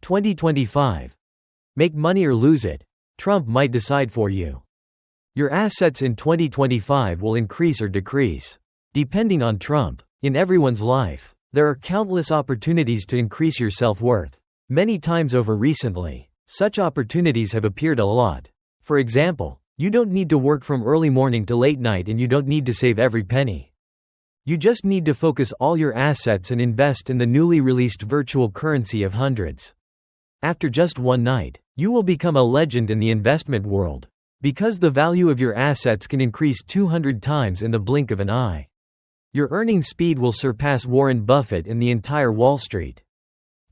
2025. Make money or lose it. Trump might decide for you. Your assets in 2025 will increase or decrease, depending on Trump. In everyone's life, there are countless opportunities to increase your self-worth. Many times over recently, such opportunities have appeared a lot. For example, you don't need to work from early morning to late night, and you don't need to save every penny. You just need to focus all your assets and invest in the newly released virtual currency of hundreds. After just one night, you will become a legend in the investment world, because the value of your assets can increase 200 times in the blink of an eye. Your earning speed will surpass Warren Buffett and the entire Wall Street.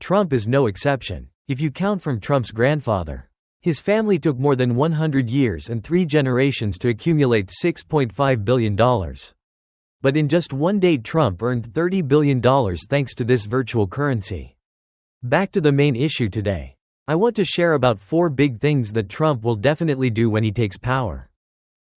Trump is no exception, if you count from Trump's grandfather. His family took more than 100 years and 3 generations to accumulate $6.5 billion. But in just one day, Trump earned $30 billion thanks to this virtual currency. Back to the main issue today. I want to share about 4 big things that Trump will definitely do when he takes power.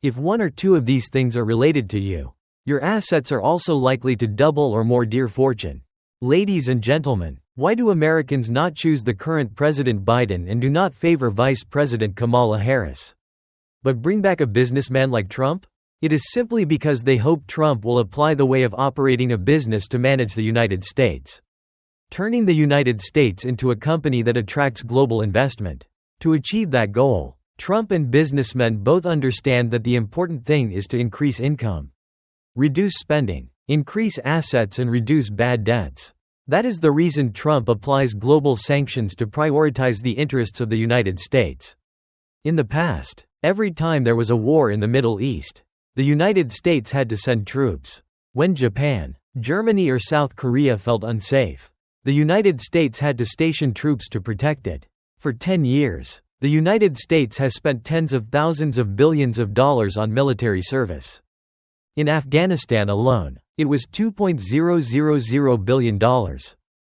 If one or two of these things are related to you, your assets are also likely to double or more. Dear fortune. Ladies and gentlemen, why do Americans not choose the current President Biden and do not favor Vice President Kamala Harris, but bring back a businessman like Trump? It is simply because they hope Trump will apply the way of operating a business to manage the United States, turning the United States into a company that attracts global investment. To achieve that goal, Trump and businessmen both understand that the important thing is to increase income, reduce spending, increase assets, and reduce bad debts. That is the reason Trump applies global sanctions to prioritize the interests of the United States. In the past, every time there was a war in the Middle East, the United States had to send troops. When Japan, Germany, or South Korea felt unsafe, the United States had to station troops to protect it. For 10 years, the United States has spent tens of thousands of billions of dollars on military service. In Afghanistan alone, it was $2.000 billion.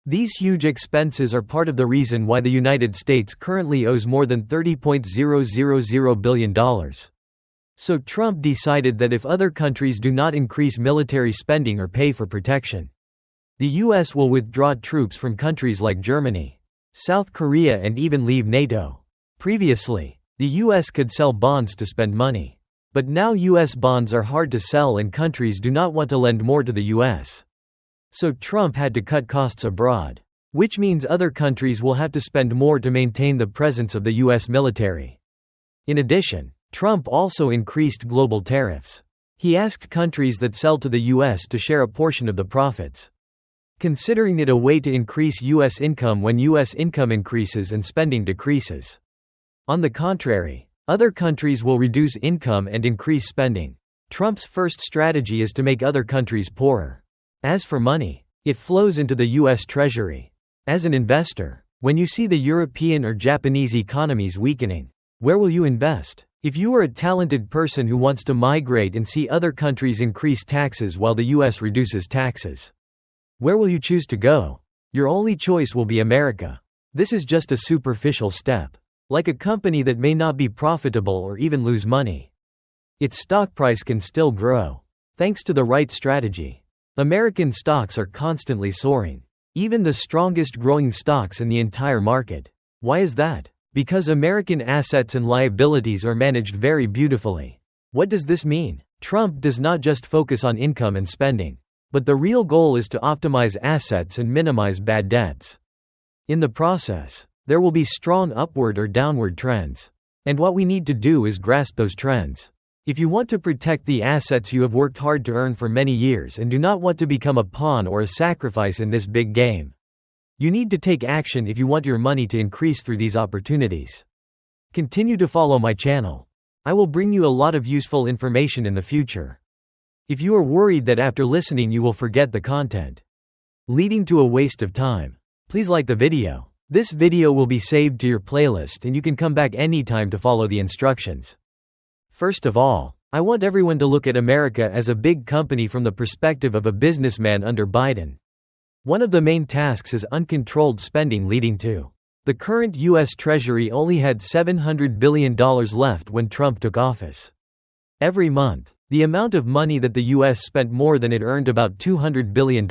These huge expenses are part of the reason why the United States currently owes more than $30.000 billion. So Trump decided that if other countries do not increase military spending or pay for protection, the US will withdraw troops from countries like Germany, South Korea, and even leave NATO. Previously, the US could sell bonds to spend money. But now US bonds are hard to sell and countries do not want to lend more to the US. So Trump had to cut costs abroad, which means other countries will have to spend more to maintain the presence of the US military. In addition, Trump also increased global tariffs. He asked countries that sell to the US to share a portion of the profits, considering it a way to increase US income when US income increases and spending decreases. On the contrary, other countries will reduce income and increase spending. Trump's first strategy is to make other countries poorer. As for money, it flows into the US Treasury. As an investor, when you see the European or Japanese economies weakening, where will you invest? If you are a talented person who wants to migrate and see other countries increase taxes while the US reduces taxes, where will you choose to go? Your only choice will be America. This is just a superficial step. Like a company that may not be profitable or even lose money, its stock price can still grow, thanks to the right strategy. American stocks are constantly soaring, even the strongest growing stocks in the entire market. Why is that? Because American assets and liabilities are managed very beautifully. What does this mean? Trump does not just focus on income and spending, but the real goal is to optimize assets and minimize bad debts. In the process, there will be strong upward or downward trends. And what we need to do is grasp those trends. If you want to protect the assets you have worked hard to earn for many years and do not want to become a pawn or a sacrifice in this big game, you need to take action if you want your money to increase through these opportunities. Continue to follow my channel. I will bring you a lot of useful information in the future. If you are worried that after listening you will forget the content, leading to a waste of time, please like the video. This video will be saved to your playlist and you can come back anytime to follow the instructions. First of all, I want everyone to look at America as a big company from the perspective of a businessman under Biden. One of the main tasks is uncontrolled spending, leading to the current US Treasury only had $700 billion left when Trump took office. Every month, the amount of money that the US spent more than it earned, about $200 billion.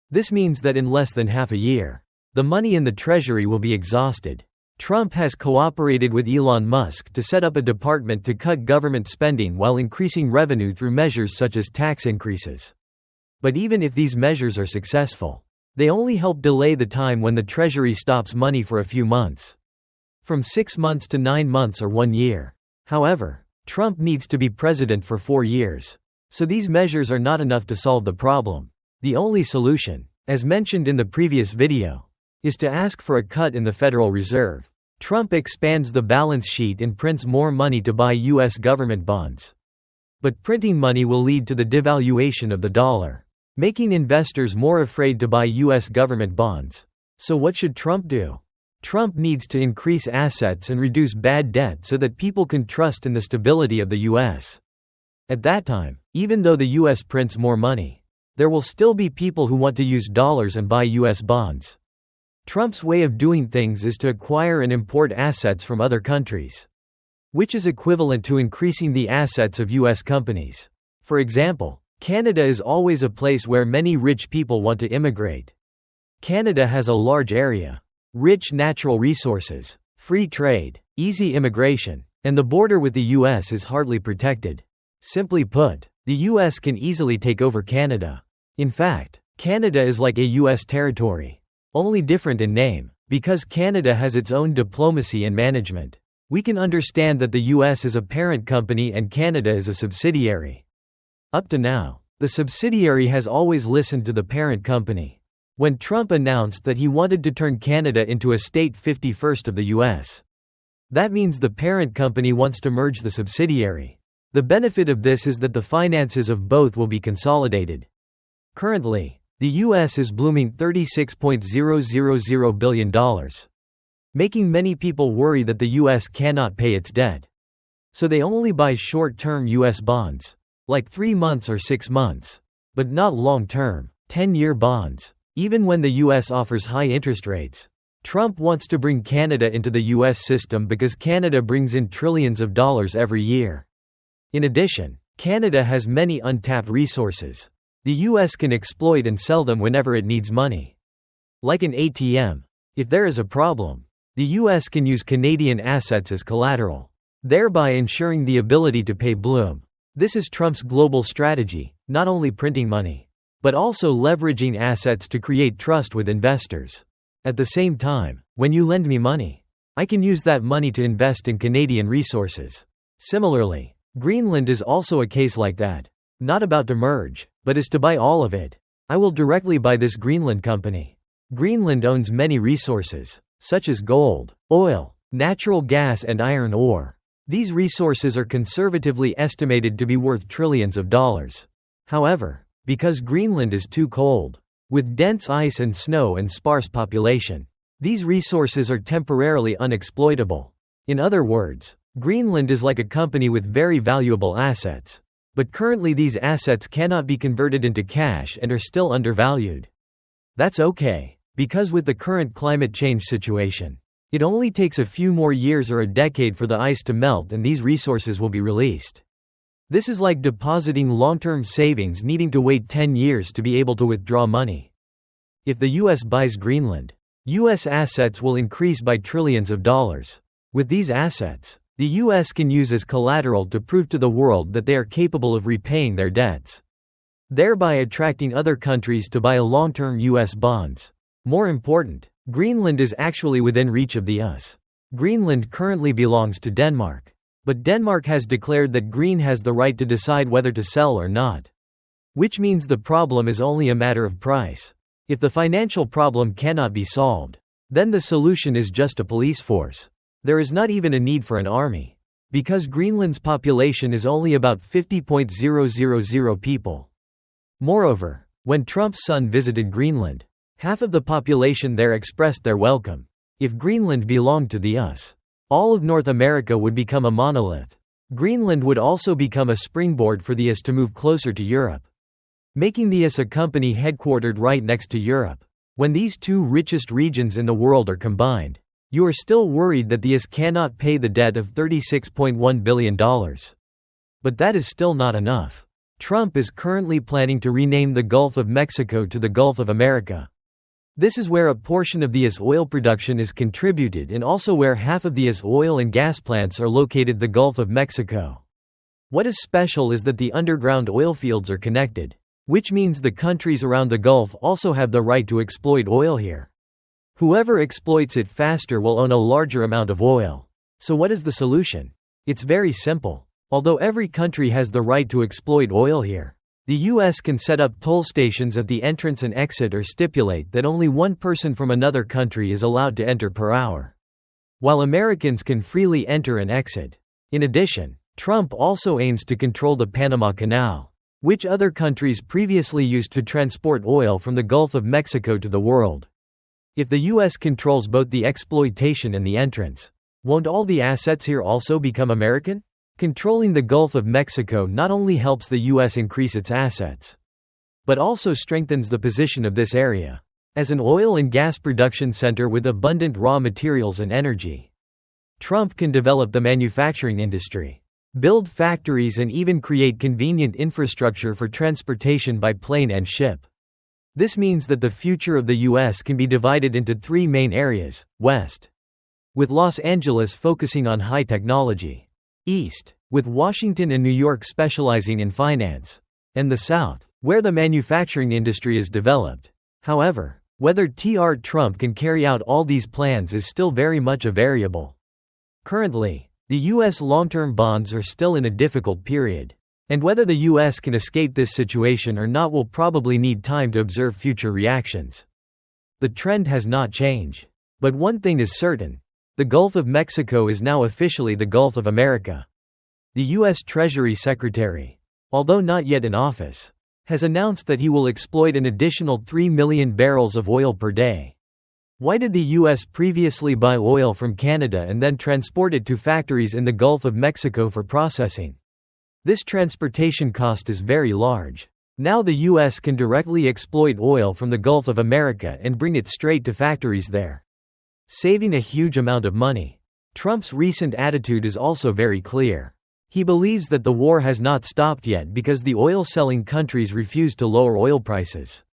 This means that in less than half a year, the money in the Treasury will be exhausted. Trump has cooperated with Elon Musk to set up a department to cut government spending while increasing revenue through measures such as tax increases. But even if these measures are successful, they only help delay the time when the Treasury stops money for a few months. From 6 months to 9 months or 1 year. However, Trump needs to be president for 4 years. So these measures are not enough to solve the problem. The only solution, as mentioned in the previous video, is to ask for a cut in the Federal Reserve. Trump expands the balance sheet and prints more money to buy U.S. government bonds. But printing money will lead to the devaluation of the dollar, making investors more afraid to buy U.S. government bonds. So what should Trump do? Trump needs to increase assets and reduce bad debt so that people can trust in the stability of the U.S. At that time, even though the U.S. prints more money, there will still be people who want to use dollars and buy U.S. bonds. Trump's way of doing things is to acquire and import assets from other countries, which is equivalent to increasing the assets of U.S. companies. For example, Canada is always a place where many rich people want to immigrate. Canada has a large area, rich natural resources, free trade, easy immigration, and the border with the U.S. is hardly protected. Simply put, the U.S. can easily take over Canada. In fact, Canada is like a U.S. territory, only different in name. Because Canada has its own diplomacy and management, we can understand that the U.S. is a parent company and Canada is a subsidiary. Up to now, the subsidiary has always listened to the parent company. When Trump announced that he wanted to turn Canada into a state 51st of the U.S., that means the parent company wants to merge the subsidiary. The benefit of this is that the finances of both will be consolidated. Currently, the U.S. is blooming $36.000 billion, making many people worry that the U.S. cannot pay its debt. So they only buy short-term U.S. bonds, like 3 months or 6 months, but not long-term, 10-year bonds, even when the U.S. offers high interest rates. Trump wants to bring Canada into the U.S. system because Canada brings in trillions of dollars every year. In addition, Canada has many untapped resources. The U.S. can exploit and sell them whenever it needs money. Like an ATM. If there is a problem, the U.S. can use Canadian assets as collateral, thereby ensuring the ability to pay Bloom. This is Trump's global strategy, not only printing money, but also leveraging assets to create trust with investors. At the same time, when you lend me money, I can use that money to invest in Canadian resources. Similarly, Greenland is also a case like that. Not about to merge, but is to buy all of it. I will directly buy this Greenland company. Greenland owns many resources, such as gold, oil, natural gas and iron ore. These resources are conservatively estimated to be worth trillions of dollars. However, because Greenland is too cold, with dense ice and snow and sparse population, these resources are temporarily unexploitable. In other words, Greenland is like a company with very valuable assets. But currently these assets cannot be converted into cash and are still undervalued. That's okay, because with the current climate change situation, it only takes a few more years or a decade for the ice to melt and these resources will be released. This is like depositing long-term savings needing to wait 10 years to be able to withdraw money. If the U.S. buys Greenland, U.S. assets will increase by trillions of dollars. With these assets, the U.S. can use as collateral to prove to the world that they are capable of repaying their debts, thereby attracting other countries to buy long-term U.S. bonds. More important, Greenland is actually within reach of the U.S. Greenland currently belongs to Denmark. But Denmark has declared that Green has the right to decide whether to sell or not. Which means the problem is only a matter of price. If the financial problem cannot be solved, then the solution is just a police force. There is not even a need for an army. Because Greenland's population is only about 50,000 people. Moreover, when Trump's son visited Greenland, half of the population there expressed their welcome. If Greenland belonged to the US, all of North America would become a monolith. Greenland would also become a springboard for the US to move closer to Europe, making the US a company headquartered right next to Europe. When these two richest regions in the world are combined, you are still worried that the US cannot pay the debt of $36.1 billion. But that is still not enough. Trump is currently planning to rename the Gulf of Mexico to the Gulf of America. This is where a portion of the US oil production is contributed and also where half of the US oil and gas plants are located, the Gulf of Mexico. What is special is that the underground oil fields are connected, which means the countries around the Gulf also have the right to exploit oil here. Whoever exploits it faster will own a larger amount of oil. So what is the solution? It's very simple. Although every country has the right to exploit oil here, the US can set up toll stations at the entrance and exit or stipulate that only one person from another country is allowed to enter per hour, while Americans can freely enter and exit. In addition, Trump also aims to control the Panama Canal, which other countries previously used to transport oil from the Gulf of Mexico to the world. If the US controls both the exploitation and the entrance, won't all the assets here also become American? Controlling the Gulf of Mexico not only helps the US increase its assets, but also strengthens the position of this area as an oil and gas production center with abundant raw materials and energy. Trump can develop the manufacturing industry, build factories, and even create convenient infrastructure for transportation by plane and ship. This means that the future of the US can be divided into three main areas: West, with Los Angeles focusing on high technology; East, with Washington and New York specializing in finance; and the South, where the manufacturing industry is developed. However, whether Trump can carry out all these plans is still very much a variable. Currently, the US long-term bonds are still in a difficult period, and whether the US can escape this situation or not will probably need time to observe future reactions. The trend has not changed. But one thing is certain: the Gulf of Mexico is now officially the Gulf of America. The U.S. Treasury Secretary, although not yet in office, has announced that he will exploit an additional 3 million barrels of oil per day. Why did the U.S. previously buy oil from Canada and then transport it to factories in the Gulf of Mexico for processing? This transportation cost is very large. Now the U.S. can directly exploit oil from the Gulf of America and bring it straight to factories there, saving a huge amount of money. Trump's recent attitude is also very clear. He believes that the war has not stopped yet because the oil-selling countries refuse to lower oil prices.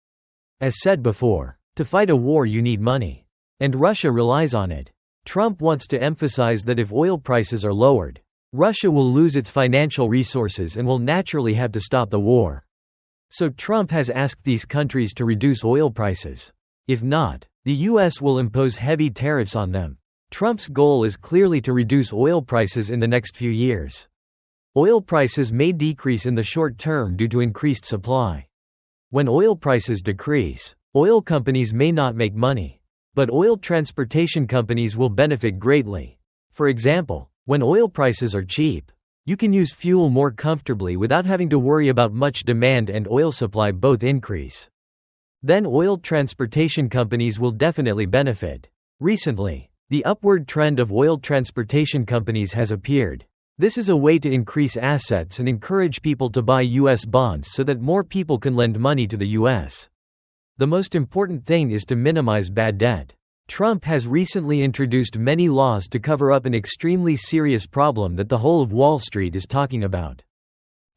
As said before, to fight a war you need money, and Russia relies on it. Trump wants to emphasize that if oil prices are lowered, Russia will lose its financial resources and will naturally have to stop the war. So Trump has asked these countries to reduce oil prices. If not, the U.S. will impose heavy tariffs on them. Trump's goal is clearly to reduce oil prices in the next few years. Oil prices may decrease in the short term due to increased supply. When oil prices decrease, oil companies may not make money, but oil transportation companies will benefit greatly. For example, when oil prices are cheap, you can use fuel more comfortably without having to worry about much demand and oil supply both increase. Then oil transportation companies will definitely benefit. Recently, the upward trend of oil transportation companies has appeared. This is a way to increase assets and encourage people to buy U.S. bonds so that more people can lend money to the U.S. The most important thing is to minimize bad debt. Trump has recently introduced many laws to cover up an extremely serious problem that the whole of Wall Street is talking about.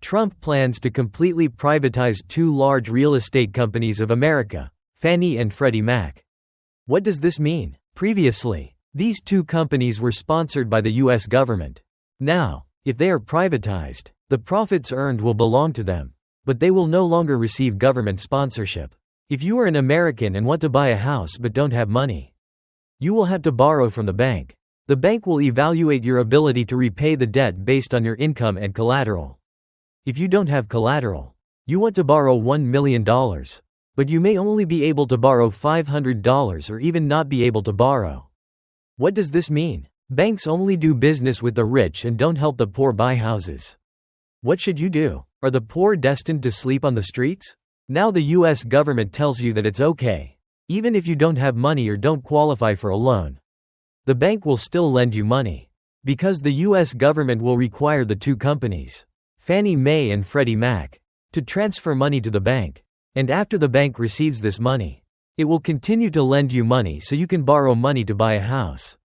Trump plans to completely privatize two large real estate companies of America, Fannie and Freddie Mac. What does this mean? Previously, these two companies were sponsored by the U.S. government. Now, if they are privatized, the profits earned will belong to them, but they will no longer receive government sponsorship. If you are an American and want to buy a house but don't have money, you will have to borrow from the bank. The bank will evaluate your ability to repay the debt based on your income and collateral. If you don't have collateral, you want to borrow $1 million, but you may only be able to borrow $500 or even not be able to borrow. What does this mean? Banks only do business with the rich and don't help the poor buy houses. What should you do? Are the poor destined to sleep on the streets? Now the U.S. government tells you that it's okay. Even if you don't have money or don't qualify for a loan, the bank will still lend you money. Because the U.S. government will require the two companies, Fannie Mae and Freddie Mac, to transfer money to the bank. And after the bank receives this money, it will continue to lend you money so you can borrow money to buy a house.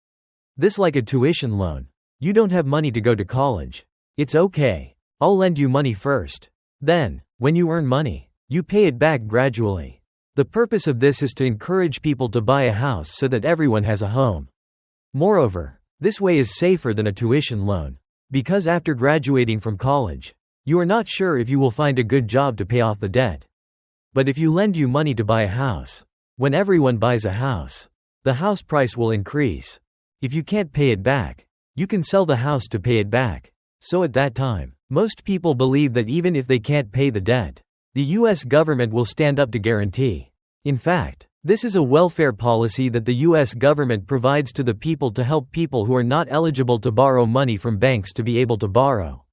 This like a tuition loan. You don't have money to go to college. It's okay. I'll lend you money first. Then, when you earn money, you pay it back gradually. The purpose of this is to encourage people to buy a house so that everyone has a home. Moreover, this way is safer than a tuition loan. Because after graduating from college, you are not sure if you will find a good job to pay off the debt. But if you lend you money to buy a house, when everyone buys a house, the house price will increase. If you can't pay it back, you can sell the house to pay it back. So at that time, most people believe that even if they can't pay the debt, the US government will stand up to guarantee. In fact, this is a welfare policy that the US government provides to the people to help people who are not eligible to borrow money from banks to be able to borrow.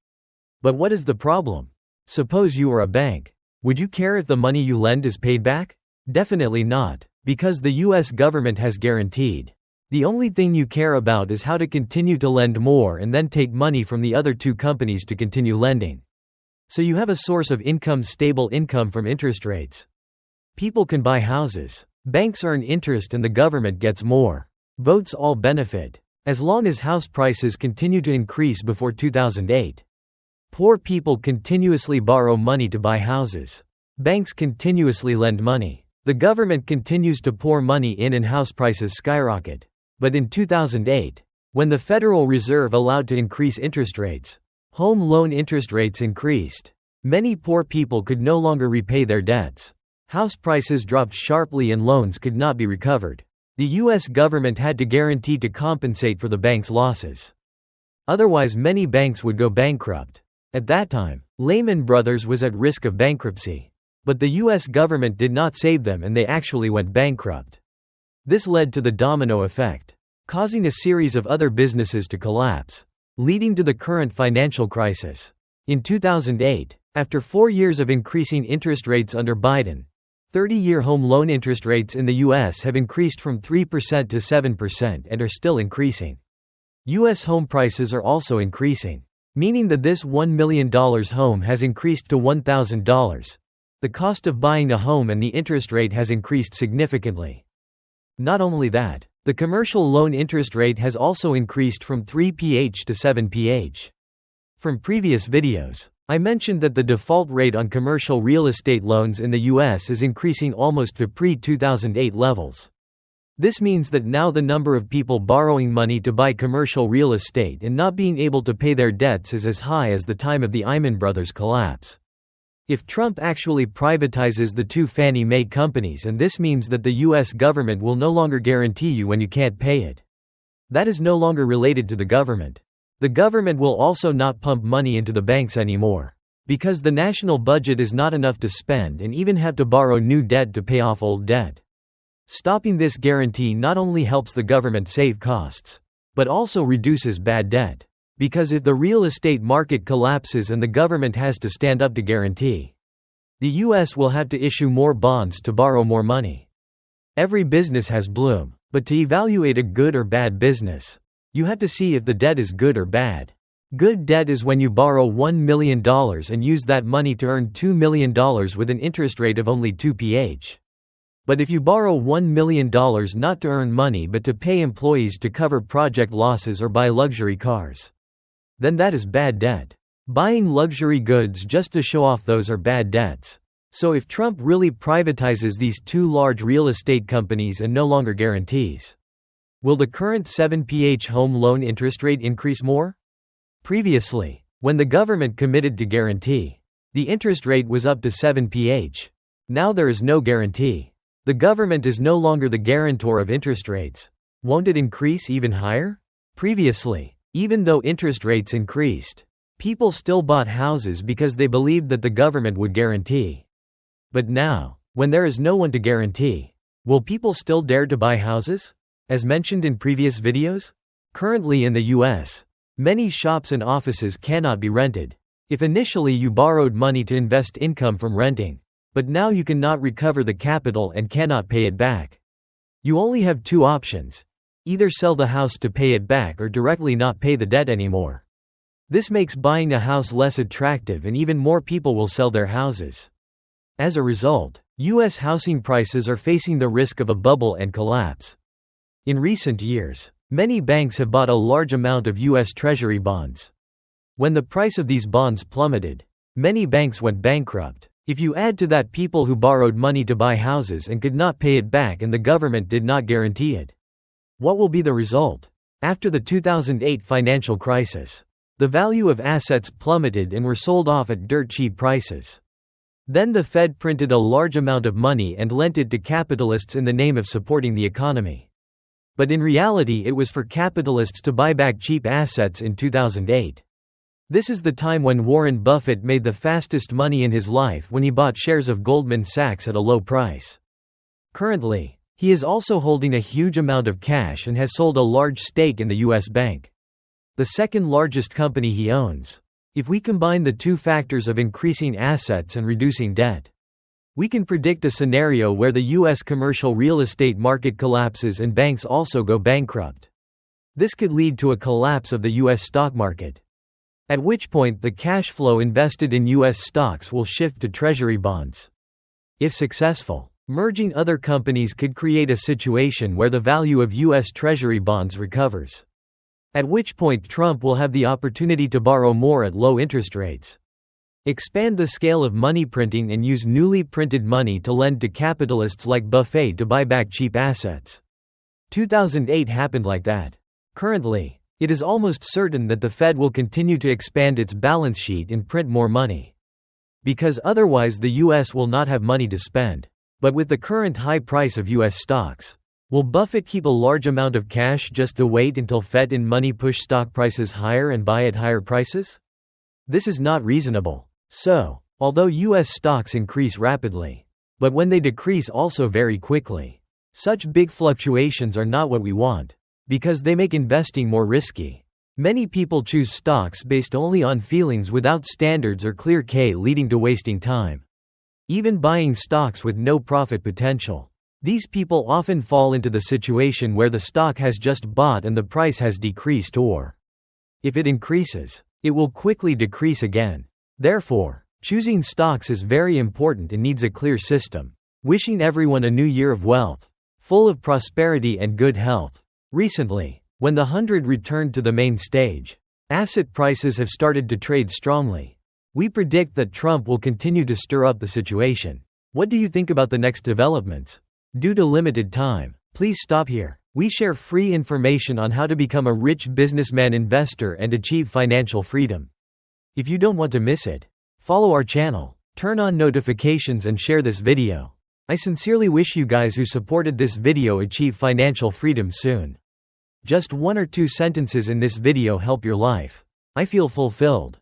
But what is the problem? Suppose you are a bank. Would you care if the money you lend is paid back? Definitely not, because the US government has guaranteed. The only thing you care about is how to continue to lend more and then take money from the other two companies to continue lending. So you have a source of income, stable income from interest rates. People can buy houses. Banks earn interest and the government gets more. Votes all benefit. As long as house prices continue to increase before 2008. Poor people continuously borrow money to buy houses. Banks continuously lend money. The government continues to pour money in and house prices skyrocket. But in 2008, when the Federal Reserve allowed to increase interest rates, home loan interest rates increased. Many poor people could no longer repay their debts. House prices dropped sharply and loans could not be recovered. The US government had to guarantee to compensate for the bank's losses. Otherwise, many banks would go bankrupt. At that time, Lehman Brothers was at risk of bankruptcy. But the US government did not save them and they actually went bankrupt. This led to the domino effect, causing a series of other businesses to collapse, leading to the current financial crisis. In 2008, after 4 years of increasing interest rates under Biden, 30-year home loan interest rates in the U.S. have increased from 3% to 7% and are still increasing. U.S. home prices are also increasing, meaning that this $1 million home has increased to $1,000. The cost of buying a home and the interest rate has increased significantly. Not only that, the commercial loan interest rate has also increased from 3% to 7%. From previous videos, I mentioned that the default rate on commercial real estate loans in the US is increasing almost to pre-2008 levels. This means that now the number of people borrowing money to buy commercial real estate and not being able to pay their debts is as high as the time of the Lehman Brothers collapse. If Trump actually privatizes the two Fannie Mae companies, and this means that the US government will no longer guarantee you when you can't pay it. That is no longer related to the government. The government will also not pump money into the banks anymore. Because the national budget is not enough to spend and even have to borrow new debt to pay off old debt. Stopping this guarantee not only helps the government save costs, but also reduces bad debt. Because if the real estate market collapses and the government has to stand up to guarantee, the US will have to issue more bonds to borrow more money. Every business has bloom, but to evaluate a good or bad business, you have to see if the debt is good or bad. Good debt is when you borrow $1 million and use that money to earn $2 million with an interest rate of only 2%. But if you borrow $1 million not to earn money but to pay employees to cover project losses or buy luxury cars, then that is bad debt. Buying luxury goods just to show off, those are bad debts. So if Trump really privatizes these two large real estate companies and no longer guarantees, will the current 7% home loan interest rate increase more? Previously, when the government committed to guarantee, the interest rate was up to 7%. Now there is no guarantee. The government is no longer the guarantor of interest rates. Won't it increase even higher? Previously, even though interest rates increased, people still bought houses because they believed that the government would guarantee. But now, when there is no one to guarantee, will people still dare to buy houses? As mentioned in previous videos, currently in the US, many shops and offices cannot be rented. If initially you borrowed money to invest income from renting, but now you cannot recover the capital and cannot pay it back. You only have two options. Either sell the house to pay it back or directly not pay the debt anymore. This makes buying a house less attractive and even more people will sell their houses. As a result, U.S. housing prices are facing the risk of a bubble and collapse. In recent years, many banks have bought a large amount of U.S. Treasury bonds. When the price of these bonds plummeted, many banks went bankrupt. If you add to that people who borrowed money to buy houses and could not pay it back and the government did not guarantee it, what will be the result? After the 2008 financial crisis, the value of assets plummeted and were sold off at dirt cheap prices. Then the Fed printed a large amount of money and lent it to capitalists in the name of supporting the economy. But in reality it was for capitalists to buy back cheap assets in 2008. This is the time when Warren Buffett made the fastest money in his life when he bought shares of Goldman Sachs at a low price. Currently, he is also holding a huge amount of cash and has sold a large stake in the U.S. bank, the second largest company he owns. If we combine the two factors of increasing assets and reducing debt, we can predict a scenario where the U.S. commercial real estate market collapses and banks also go bankrupt. This could lead to a collapse of the U.S. stock market, at which point the cash flow invested in U.S. stocks will shift to Treasury bonds. If successful, merging other companies could create a situation where the value of U.S. Treasury bonds recovers, at which point Trump will have the opportunity to borrow more at low interest rates. Expand the scale of money printing and use newly printed money to lend to capitalists like Buffett to buy back cheap assets. 2008 happened like that. Currently, it is almost certain that the Fed will continue to expand its balance sheet and print more money, because otherwise the U.S. will not have money to spend. But with the current high price of U.S. stocks, will Buffett keep a large amount of cash just to wait until Fed and money push stock prices higher and buy at higher prices? This is not reasonable. So, although U.S. stocks increase rapidly, but when they decrease also very quickly, such big fluctuations are not what we want, because they make investing more risky. Many people choose stocks based only on feelings without standards or clear case, leading to wasting time. Even buying stocks with no profit potential. These people often fall into the situation where the stock has just bought and the price has decreased, or if it increases, it will quickly decrease again. Therefore, choosing stocks is very important and needs a clear system. Wishing everyone a new year of wealth, full of prosperity and good health. Recently, when the 100 returned to the main stage, asset prices have started to trade strongly. We predict that Trump will continue to stir up the situation. What do you think about the next developments? Due to limited time, please stop here. We share free information on how to become a rich businessman investor and achieve financial freedom. If you don't want to miss it, follow our channel, turn on notifications and share this video. I sincerely wish you guys who supported this video achieve financial freedom soon. Just 1 or 2 sentences in this video help your life. I feel fulfilled.